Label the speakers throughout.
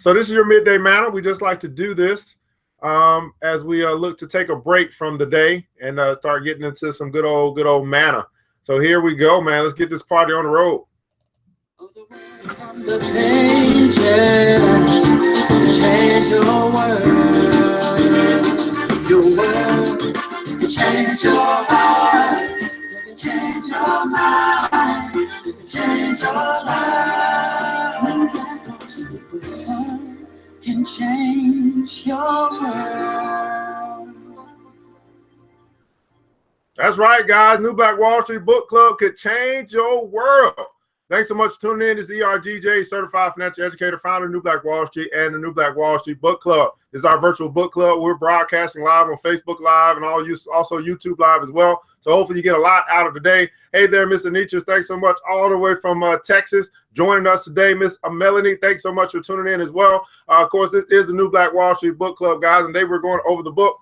Speaker 1: So this is your midday manna. We just like to do this as we look to take a break from the day and start getting into some good old manna. So here we go, man. Let's get this party on the road.
Speaker 2: From the pages, change your world. Your world can change your heart. You can change your mind. You can change your life. New Black Wall Street can change your world.
Speaker 1: That's right, guys. New Black Wall Street Book Club could change your world. Thanks so much for tuning in. This is ERGJ, Certified Financial Educator, founder of New Black Wall Street and the New Black Wall Street Book Club. This is our virtual book club. We're broadcasting live on Facebook Live and also YouTube Live as well. So hopefully you get a lot out of today. Hey there, Miss Anitra. Thanks so much all the way from Texas joining us today. Miss Melanie, thanks so much for tuning in as well. Of course, this is the New Black Wall Street Book Club, guys, and today we're going over the book,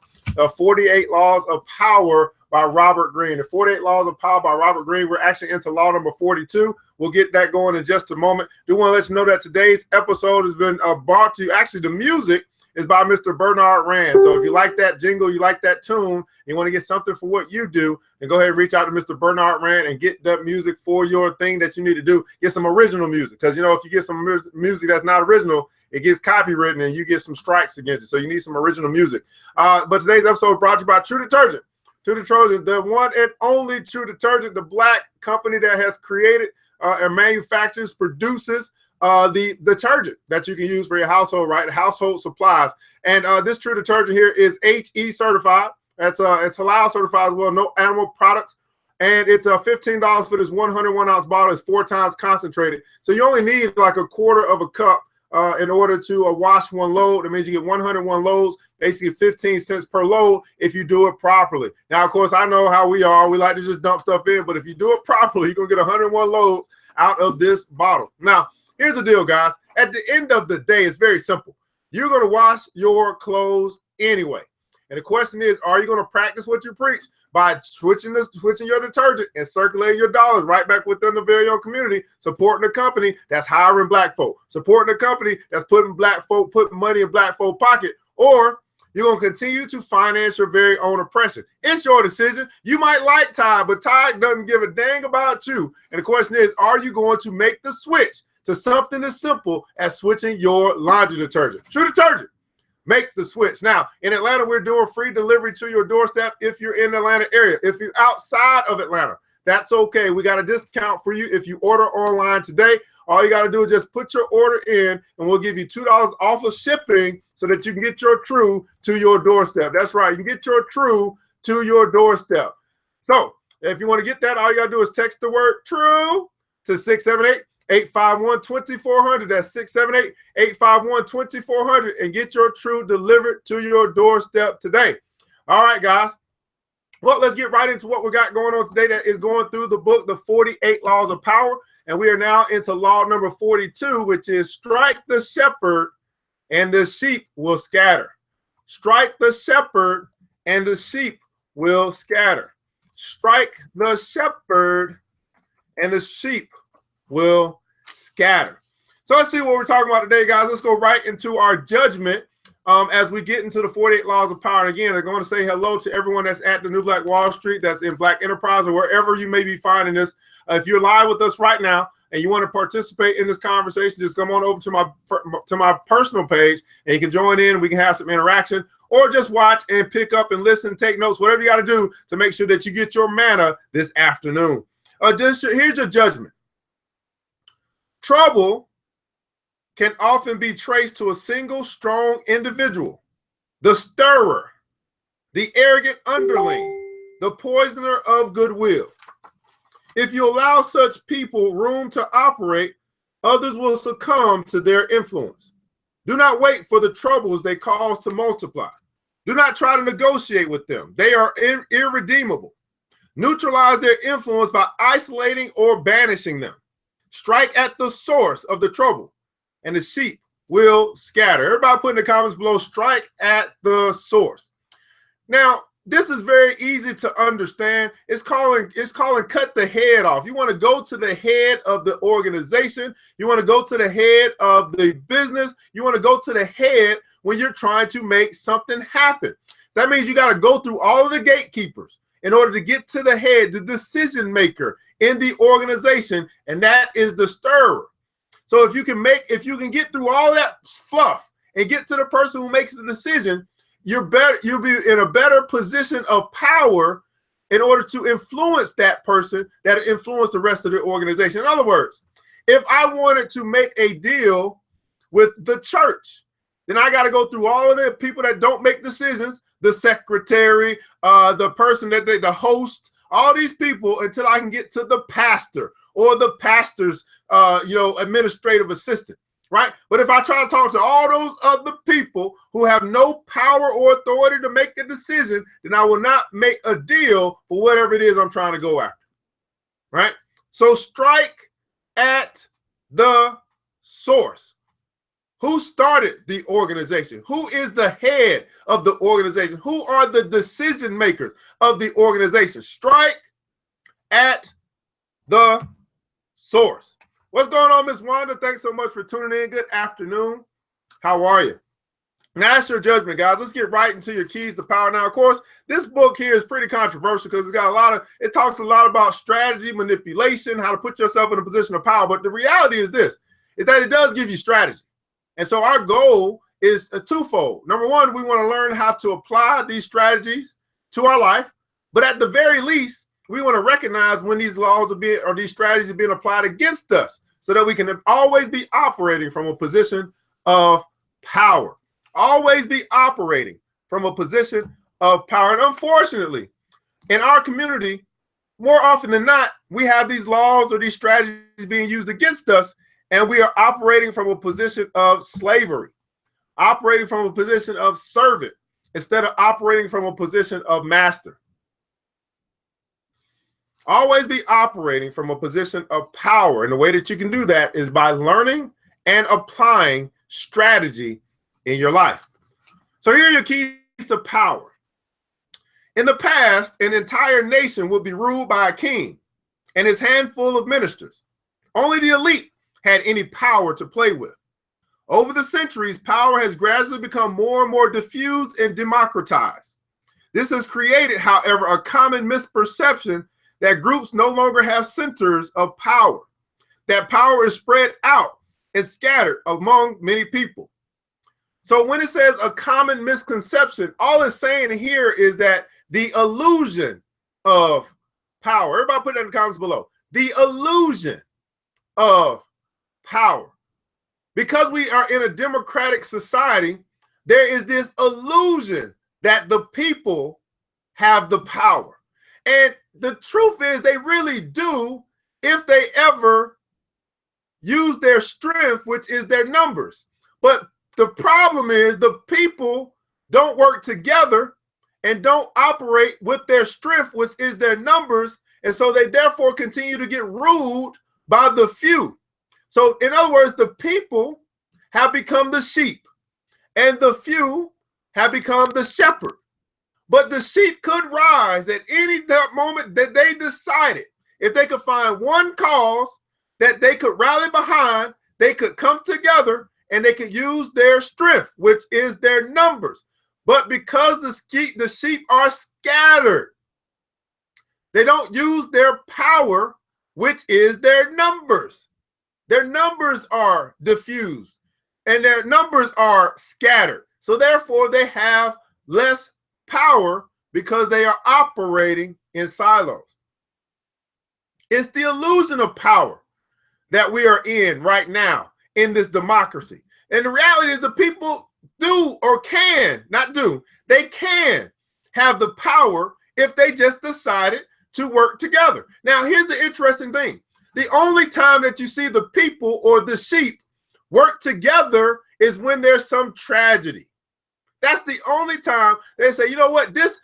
Speaker 1: 48 Laws of Power by Robert Greene. The 48 Laws of Power by Robert Greene. We're actually into law number 42. We'll get that going in just a moment. Do want to let you know that today's episode has been brought to you. Actually, the music is by Mr. Bernard Rand. So if you like that jingle, you like that tune, you want to get something for what you do, then go ahead and reach out to Mr. Bernard Rand and get that music for your thing that you need to do. Get some original music, because, you know, if you get some music that's not original, it gets copywritten and you get some strikes against it. So you need some original music. But today's episode is brought to you by True Detergent. True Detergent, the one and only True Detergent, the black company that has created and manufactures, produces the detergent that you can use for your household, right? Household supplies. And this True Detergent here is HE certified. It's halal certified as well, no animal products. And it's $15 for this 101 ounce bottle. It's 4 times concentrated. So you only need like a quarter of a cup in order to wash one load. That means you get 101 loads, basically 15 cents per load if you do it properly. Now, of course, I know how we are. We like to just dump stuff in, but if you do it properly, you're going to get 101 loads out of this bottle. Now, here's the deal, guys. At the end of the day, it's very simple. You're going to wash your clothes anyway. And the question is, are you going to practice what you preach by switching your detergent and circulating your dollars right back within the very own community, supporting a company that's hiring black folk, supporting a company that's putting money in black folk pocket, or you're going to continue to finance your very own oppression? It's your decision. You might like Tide, but Tide doesn't give a dang about you. And the question is, are you going to make the switch to something as simple as switching your laundry detergent? True Detergent. Make the switch. Now, in Atlanta, we're doing free delivery to your doorstep if you're in the Atlanta area. If you're outside of Atlanta, that's okay. We got a discount for you if you order online today. All you got to do is just put your order in, and we'll give you $2 off of shipping so that you can get your True to your doorstep. That's right. You can get your True to your doorstep. So if you want to get that, all you got to do is text the word True to 678-851-2400. That's 678-851-2400 and get your True delivered to your doorstep today. All right, guys. Well, let's get right into what we got going on today. That is going through the book, The 48 Laws of Power. And we are now into law number 42, which is strike the shepherd and the sheep will scatter. Strike the shepherd and the sheep will scatter. Strike the shepherd and the sheep will scatter. So let's see what we're talking about today, guys. Let's go right into our judgment as we get into the 48 Laws of Power. And again, I'm going to say hello to everyone that's at the New Black Wall Street, that's in Black Enterprise, or wherever you may be finding this. If you're live with us right now and you want to participate in this conversation, just come on over to my personal page and you can join in. We can have some interaction, or just watch and pick up and listen, take notes, whatever you got to do to make sure that you get your manna this afternoon. Here's your judgment. Trouble can often be traced to a single strong individual, the stirrer, the arrogant underling, the poisoner of goodwill. If you allow such people room to operate, others will succumb to their influence. Do not wait for the troubles they cause to multiply. Do not try to negotiate with them. They are irredeemable. Neutralize their influence by isolating or banishing them. Strike at the source of the trouble, and the sheep will scatter. Everybody put in the comments below, strike at the source. Now, this is very easy to understand. It's calling cut the head off. You want to go to the head of the organization. You want to go to the head of the business. You want to go to the head when you're trying to make something happen. That means you got to go through all of the gatekeepers in order to get to the head, the decision maker in the organization, and that is the stirrer. So if you can get through all that fluff and get to the person who makes the decision, you'll be in a better position of power in order to influence that person that influence the rest of the organization. In other words, if I wanted to make a deal with the church, then I got to go through all of the people that don't make decisions, the secretary, the person the host, all these people, until I can get to the pastor or the pastor's administrative assistant. Right? But if I try to talk to all those other people who have no power or authority to make a decision, then I will not make a deal for whatever it is I'm trying to go after. Right? So strike at the source. Who started the organization? Who is the head of the organization? Who are the decision makers of the organization? Strike at the source. What's going on, Miss Wanda? Thanks so much for tuning in. Good afternoon. How are you? Now, that's your judgment, guys. Let's get right into your keys to power. Now, of course, this book here is pretty controversial because it talks a lot about strategy, manipulation, how to put yourself in a position of power. But the reality is this, is that it does give you strategy. And so our goal is twofold. Number one, we want to learn how to apply these strategies to our life. But at the very least, we want to recognize when these laws or these strategies are being applied against us so that we can always be operating from a position of power. Always be operating from a position of power. And unfortunately, in our community, more often than not, we have these laws or these strategies being used against us, and we are operating from a position of slavery, operating from a position of servant, instead of operating from a position of master. Always be operating from a position of power. And the way that you can do that is by learning and applying strategy in your life. So here are your keys to power. In the past, an entire nation would be ruled by a king and his handful of ministers. Only the elite had any power to play with. Over the centuries, power has gradually become more and more diffused and democratized. This has created, however, a common misperception that groups no longer have centers of power, that power is spread out and scattered among many people. So when it says a common misconception, all it's saying here is that the illusion of power, everybody put that in the comments below, the illusion of power. Because we are in a democratic society, there is this illusion that the people have the power. And the truth is they really do if they ever use their strength, which is their numbers. But the problem is the people don't work together and don't operate with their strength, which is their numbers. And so they therefore continue to get ruled by the few. So in other words, the people have become the sheep and the few have become the shepherd. But the sheep could rise at any moment that they decided. If they could find one cause that they could rally behind, they could come together and they could use their strength, which is their numbers. But because the sheep are scattered, they don't use their power, which is their numbers. Their numbers are diffused and their numbers are scattered. So therefore, they have less power because they are operating in silos. It's the illusion of power that we are in right now in this democracy. And the reality is the people do or can, not do, they can have the power if they just decided to work together. Now, here's the interesting thing. The only time that you see the people or the sheep work together is when there's some tragedy. That's the only time they say, you know what, this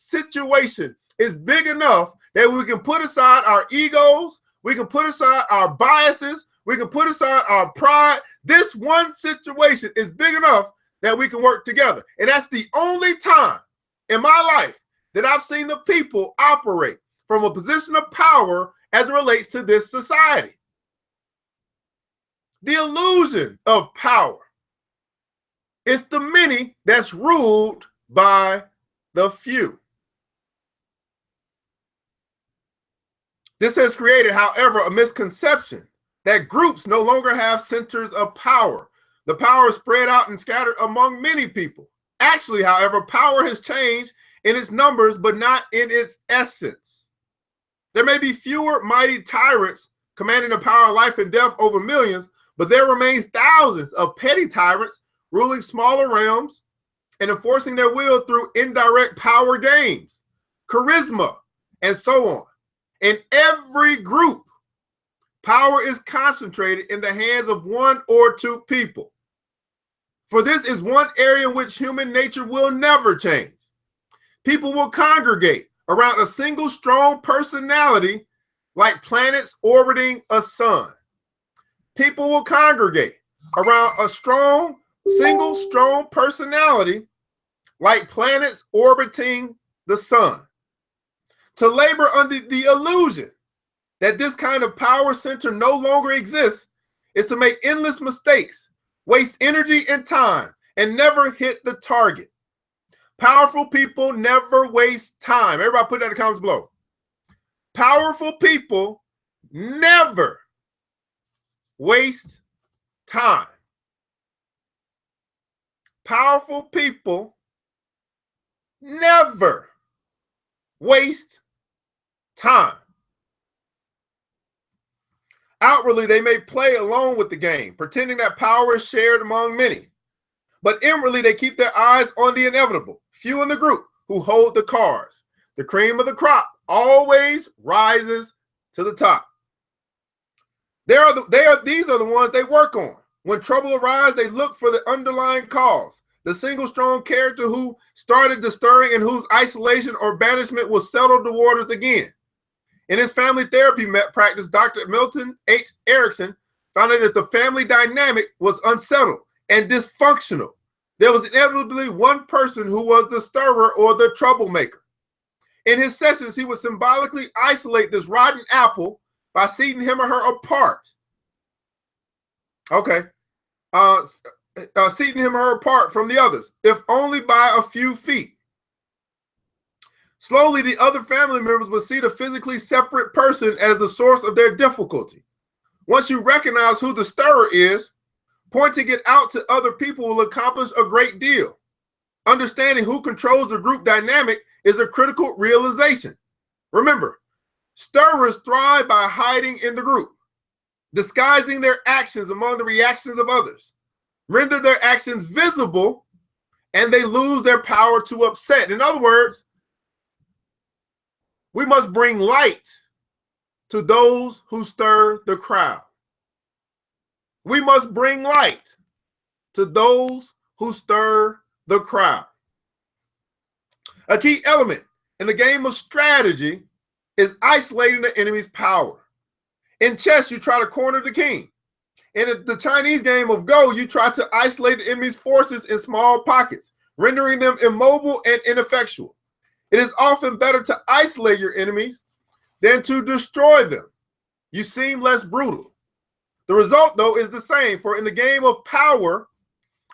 Speaker 1: situation is big enough that we can put aside our egos, we can put aside our biases, we can put aside our pride. This one situation is big enough that we can work together. And that's the only time in my life that I've seen the people operate from a position of power as it relates to this society. The illusion of power. It's the many that's ruled by the few. This has created, however, a misconception that groups no longer have centers of power. The power is spread out and scattered among many people. Actually, however, power has changed in its numbers, but not in its essence. There may be fewer mighty tyrants commanding the power of life and death over millions, but there remains thousands of petty tyrants ruling smaller realms and enforcing their will through indirect power games, charisma, and so on. In every group, power is concentrated in the hands of one or two people. For this is one area in which human nature will never change. People will congregate around a single strong personality like planets orbiting a sun. People will congregate around a single strong personality like planets orbiting the sun. To labor under the illusion that this kind of power center no longer exists is to make endless mistakes, waste energy and time, and never hit the target. Powerful people never waste time. Everybody put that in the comments below. Powerful people never waste time. Powerful people never waste time. Outwardly, they may play along with the game, pretending that power is shared among many. But inwardly, they keep their eyes on the inevitable. Few in the group who hold the cards. The cream of the crop always rises to the top. These are the ones they work on. When trouble arises, they look for the underlying cause. The single strong character who started the stirring and whose isolation or banishment will settle the waters again. In his family therapy practice, Dr. Milton H. Erickson found that the family dynamic was unsettled and dysfunctional. There was inevitably one person who was the stirrer or the troublemaker. In his sessions, he would symbolically isolate this rotten apple by seating him or her apart. Okay. Seating him or her apart from the others, if only by a few feet. Slowly, the other family members would see the physically separate person as the source of their difficulty. Once you recognize who the stirrer is, pointing it out to other people will accomplish a great deal. Understanding who controls the group dynamic is a critical realization. Remember, stirrers thrive by hiding in the group, disguising their actions among the reactions of others, render their actions visible, and they lose their power to upset. In other words, we must bring light to those who stir the crowd. We must bring light to those who stir the crowd. A key element in the game of strategy is isolating the enemy's power. In chess, you try to corner the king. In the Chinese game of Go, you try to isolate the enemy's forces in small pockets, rendering them immobile and ineffectual. It is often better to isolate your enemies than to destroy them. You seem less brutal. The result, though, is the same, for in the game of power,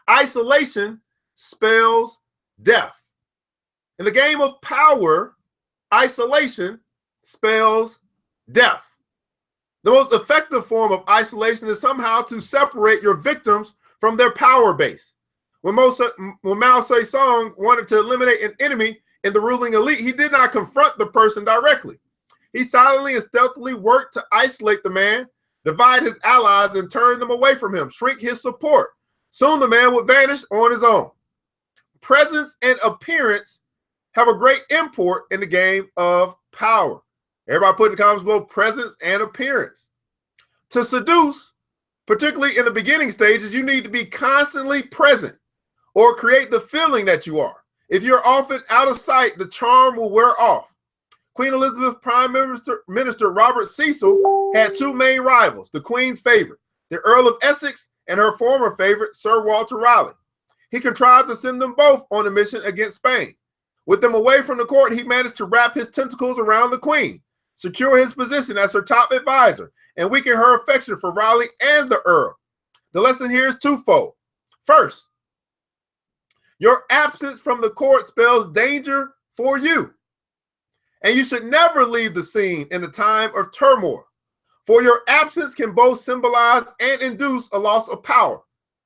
Speaker 1: isolation spells death. In the game of power, isolation spells death. The most effective form of isolation is somehow to separate your victims from their power base. When Mao Zedong wanted to eliminate an enemy in the ruling elite, he did not confront the person directly. He silently and stealthily worked to isolate the man, divide his allies, and turn them away from him, shrink his support. Soon the man would vanish on his own. Presence and appearance have a great import in the game of power. Everybody put in the comments below presence and appearance. To seduce, particularly in the beginning stages, you need to be constantly present or create the feeling that you are. If you're often out of sight, the charm will wear off. Queen Elizabeth Prime Minister Robert Cecil had two main rivals, the Queen's favorite, the Earl of Essex, and her former favorite, Sir Walter Raleigh. He contrived to send them both on a mission against Spain. With them away from the court, he managed to wrap his tentacles around the queen, secure his position as her top advisor, and weaken her affection for Raleigh and the Earl. The lesson here is twofold. First, your absence from the court spells danger for you, and you should never leave the scene in a time of turmoil, for your absence can both symbolize and induce a loss of power.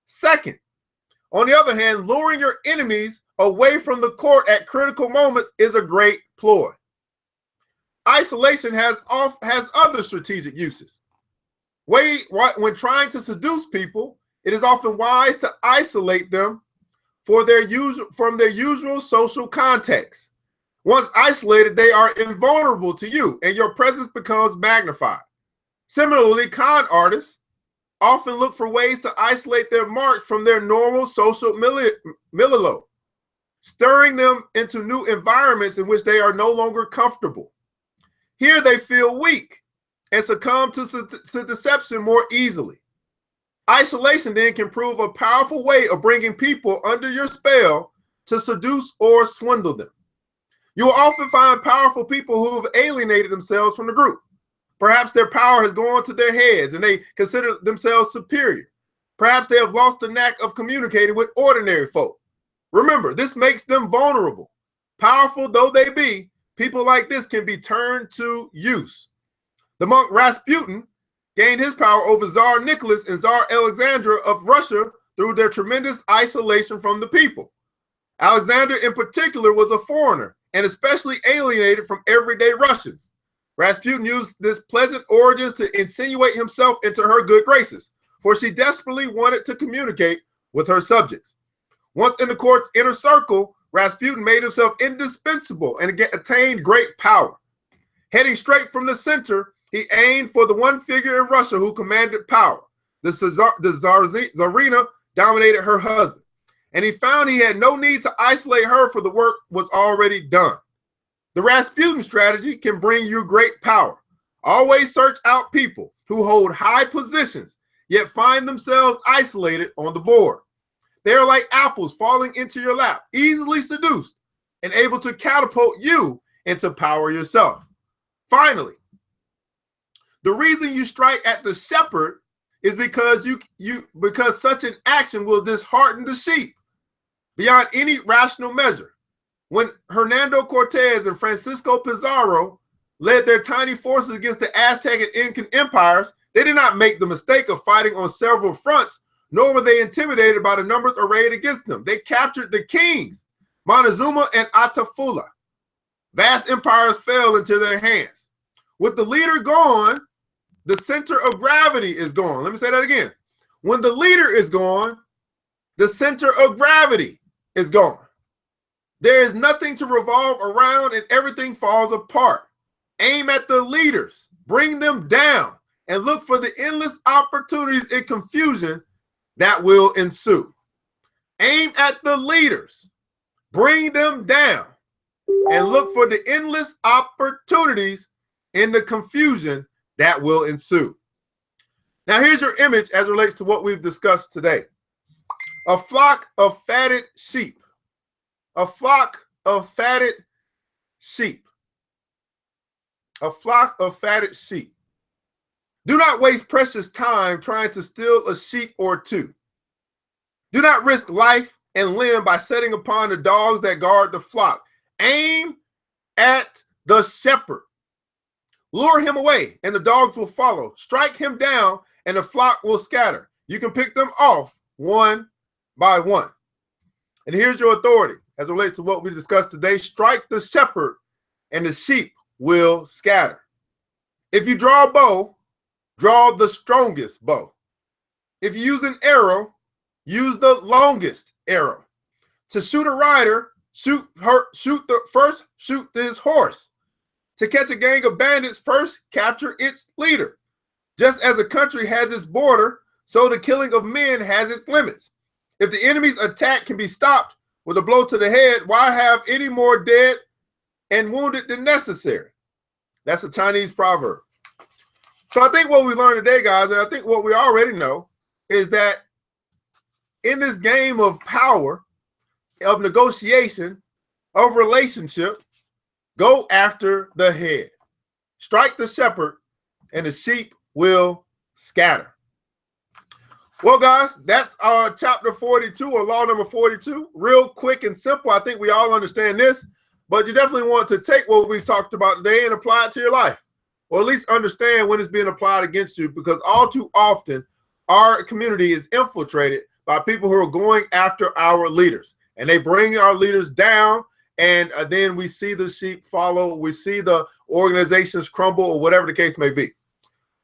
Speaker 1: Second, on the other hand, luring your enemies away from the court at critical moments is a great ploy. Isolation has other strategic uses. When trying to seduce people, it is often wise to isolate them from their usual social context. Once isolated, they are invulnerable to you, and your presence becomes magnified. Similarly, con artists often look for ways to isolate their marks from their normal social milieu, stirring them into new environments in which they are no longer comfortable. Here they feel weak and succumb to deception more easily. Isolation then can prove a powerful way of bringing people under your spell to seduce or swindle them. You will often find powerful people who have alienated themselves from the group. Perhaps their power has gone to their heads and they consider themselves superior. Perhaps they have lost the knack of communicating with ordinary folk. Remember, this makes them vulnerable. Powerful though they be, people like this can be turned to use. The monk Rasputin gained his power over Tsar Nicholas and Tsar Alexander of Russia through their tremendous isolation from the people. Alexander in particular was a foreigner and especially alienated from everyday Russians. Rasputin used this pleasant origins to insinuate himself into her good graces, for she desperately wanted to communicate with her subjects. Once in the court's inner circle, Rasputin made himself indispensable and attained great power. Heading straight from the center, he aimed for the one figure in Russia who commanded power. The Tsarina dominated her husband, and he found he had no need to isolate her, for the work was already done. The Rasputin strategy can bring you great power. Always search out people who hold high positions, yet find themselves isolated on the board. They are like apples falling into your lap, easily seduced and able to catapult you into power yourself. Finally, the reason you strike at the shepherd is because because such an action will dishearten the sheep beyond any rational measure. When Hernando Cortez and Francisco Pizarro led their tiny forces against the Aztec and Incan empires, they did not make the mistake of fighting on several fronts, nor were they intimidated by the numbers arrayed against them. They captured the kings, Montezuma and Ataulfo. Vast empires fell into their hands. With the leader gone, the center of gravity is gone. Let me say that again. When the leader is gone, the center of gravity is gone. There is nothing to revolve around and everything falls apart. Aim at the leaders, bring them down, and look for the endless opportunities and confusion that will ensue. Aim at the leaders, bring them down, and look for the endless opportunities in the confusion that will ensue. Now here's your image as it relates to what we've discussed today. A flock of fatted sheep. A flock of fatted sheep. A flock of fatted sheep. Do not waste precious time trying to steal a sheep or two. Do not risk life and limb by setting upon the dogs that guard the flock. Aim at the shepherd. Lure him away, and the dogs will follow. Strike him down, and the flock will scatter. You can pick them off one by one. And here's your authority as it relates to what we discussed today. Strike the shepherd, and the sheep will scatter. If you draw a bow, draw the strongest bow. If you use an arrow, use the longest arrow. To shoot a rider, shoot his horse. To catch a gang of bandits, first capture its leader. Just as a country has its border, so the killing of men has its limits. If the enemy's attack can be stopped with a blow to the head, why have any more dead and wounded than necessary? That's a Chinese proverb. So I think what we learned today, guys, and I think what we already know, is that in this game of power, of negotiation, of relationship, go after the head. Strike the shepherd, and the sheep will scatter. Well, guys, that's chapter 42 or law number 42. Real quick and simple. I think we all understand this, but you definitely want to take what we talked about today and apply it to your life, or at least understand when it's being applied against you, because all too often our community is infiltrated by people who are going after our leaders, and they bring our leaders down, and then we see the sheep follow, we see the organizations crumble, or whatever the case may be.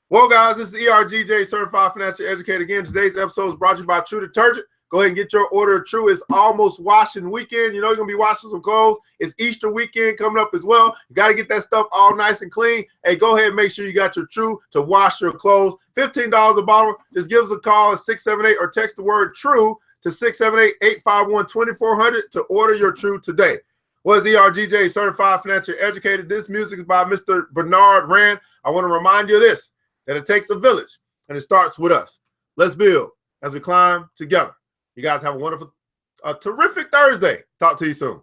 Speaker 1: Well, guys, this is ERGJ Certified Financial Educator. Again, today's episode is brought to you by True Detergent. Go ahead and get your order of True. It's almost washing weekend. You know you're going to be washing some clothes. It's Easter weekend coming up as well. You got to get that stuff all nice and clean. Hey, go ahead and make sure you got your True to wash your clothes. $15 a bottle. Just give us a call at 678 or text the word True to 678-851-2400 to order your True today. Was ERGJ Certified Financial Educator. This music is by Mr. Bernard Rand. I want to remind you of this, that it takes a village, and it starts with us. Let's build as we climb together. You guys have a wonderful, terrific Thursday. Talk to you soon.